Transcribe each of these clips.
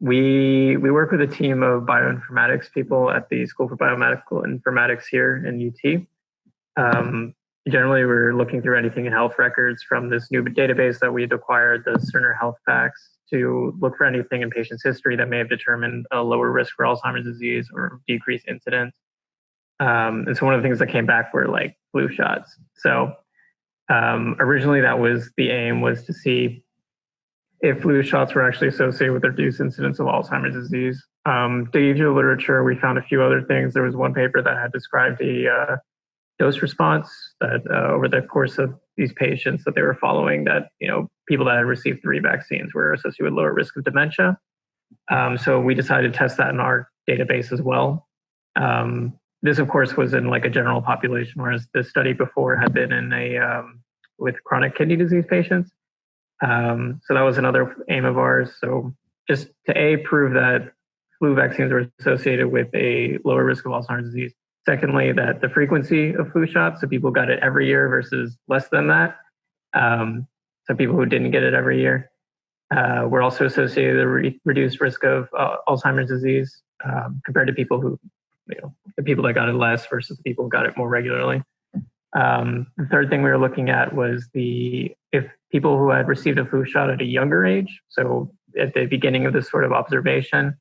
We work with a team of bioinformatics people at the School for Biomedical Informatics here in UT. Generally, we're looking through anything in health records from this new database that we had acquired, the Cerner Health Packs, to look for anything in patients' history that may have determined a lower risk for Alzheimer's disease or decreased incidence. And so one of the things that came back were like flu shots. So originally that was the aim, was to see if flu shots were actually associated with the reduced incidence of Alzheimer's disease. Digging through the literature, we found a few other things. There was one paper that had described a dose response that over the course of these patients that they were following, that people that had received 3 vaccines were associated with lower risk of dementia. So we decided to test that in our database as well. This, of course, was in like a general population, whereas the study before had been in with chronic kidney disease patients. So that was another aim of ours. So just to prove that flu vaccines are associated with a lower risk of Alzheimer's disease. Secondly, that the frequency of flu shots, so people got it every year versus less than that. So people who didn't get it every year were also associated with a reduced risk of Alzheimer's disease compared to people who, the people that got it less versus the people who got it more regularly. The third thing we were looking at was if people who had received a flu shot at a younger age, so at the beginning of this sort of observation.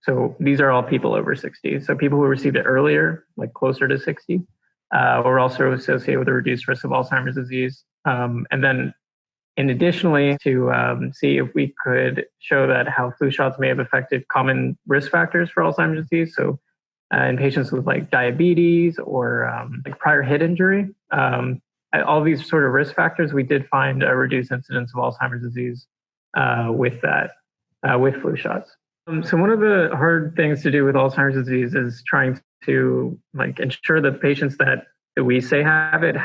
So these are all people over 60. So people who received it earlier, like closer to 60, were also associated with a reduced risk of Alzheimer's disease. And then additionally, to see if we could show that how flu shots may have affected common risk factors for Alzheimer's disease. So in patients with like diabetes or like prior head injury, all these sort of risk factors, we did find a reduced incidence of Alzheimer's disease with flu shots. So one of the hard things to do with Alzheimer's disease is trying to like ensure that patients that we say have it.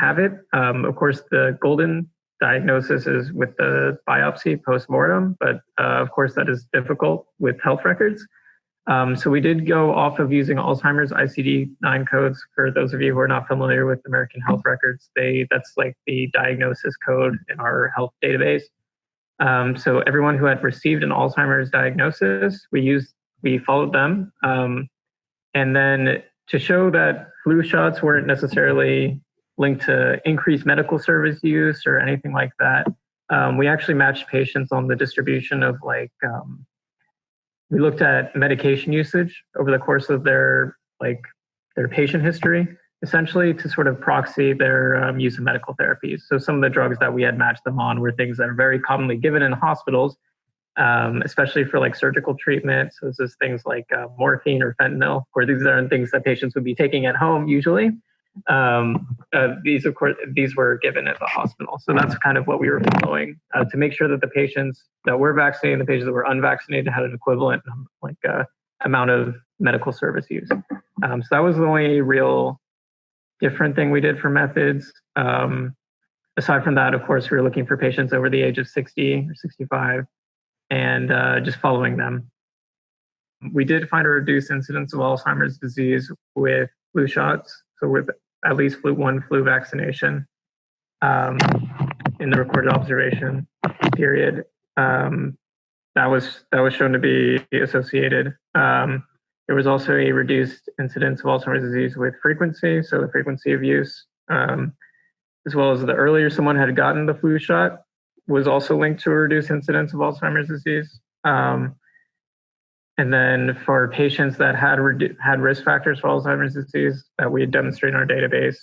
Of course, the golden diagnosis is with the biopsy post-mortem, but of course that is difficult with health records. So we did go off of using Alzheimer's ICD-9 codes. For those of you who are not familiar with American health records, that's like the diagnosis code in our health database. So everyone who had received an Alzheimer's diagnosis, we followed them. And then to show that flu shots weren't necessarily linked to increased medical service use or anything like that, we actually matched patients on the distribution of we looked at medication usage over the course of their patient history, essentially to sort of proxy their use of medical therapies. So some of the drugs that we had matched them on were things that are very commonly given in hospitals, especially for like surgical treatment. So this is things like morphine or fentanyl, where these are things that patients would be taking at home usually. These were given at the hospital. So that's kind of what we were following to make sure that the patients that were vaccinated and the patients that were unvaccinated had an equivalent amount of medical service use. So that was the only real different thing we did for methods. Aside from that, of course, we were looking for patients over the age of 60 or 65 and just following them. We did find a reduced incidence of Alzheimer's disease with flu shots, so with at least one flu vaccination in the recorded observation period. That was shown to be associated. There was also a reduced incidence of Alzheimer's disease with frequency, so the frequency of use, as well as the earlier someone had gotten the flu shot was also linked to a reduced incidence of Alzheimer's disease. And then for patients that had risk factors for Alzheimer's disease that we had demonstrated in our database,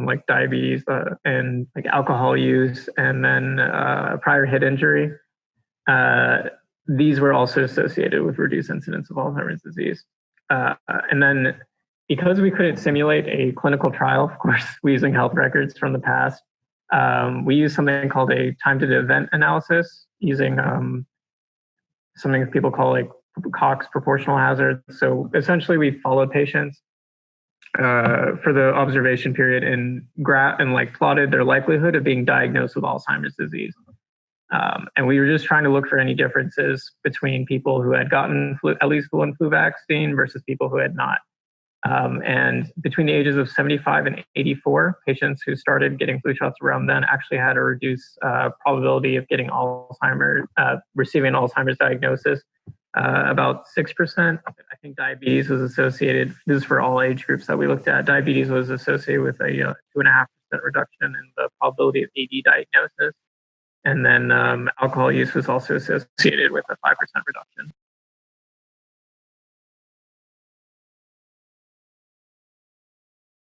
like diabetes and like alcohol use, and then prior head injury, these were also associated with reduced incidence of Alzheimer's disease. And then because we couldn't simulate a clinical trial, of course, we're using health records from the past, we used something called a time to the event analysis using something that people call like Cox proportional hazard. So essentially we followed patients for the observation period and plotted their likelihood of being diagnosed with Alzheimer's disease. And we were just trying to look for any differences between people who had gotten at least one flu vaccine versus people who had not. And between the ages of 75 and 84, patients who started getting flu shots around then actually had a reduced probability of getting Alzheimer's, receiving an Alzheimer's diagnosis. About 6%. I think diabetes was associated, this is for all age groups that we looked at, diabetes was associated with a 2.5% reduction in the probability of AD diagnosis. And then alcohol use was also associated with a 5% reduction.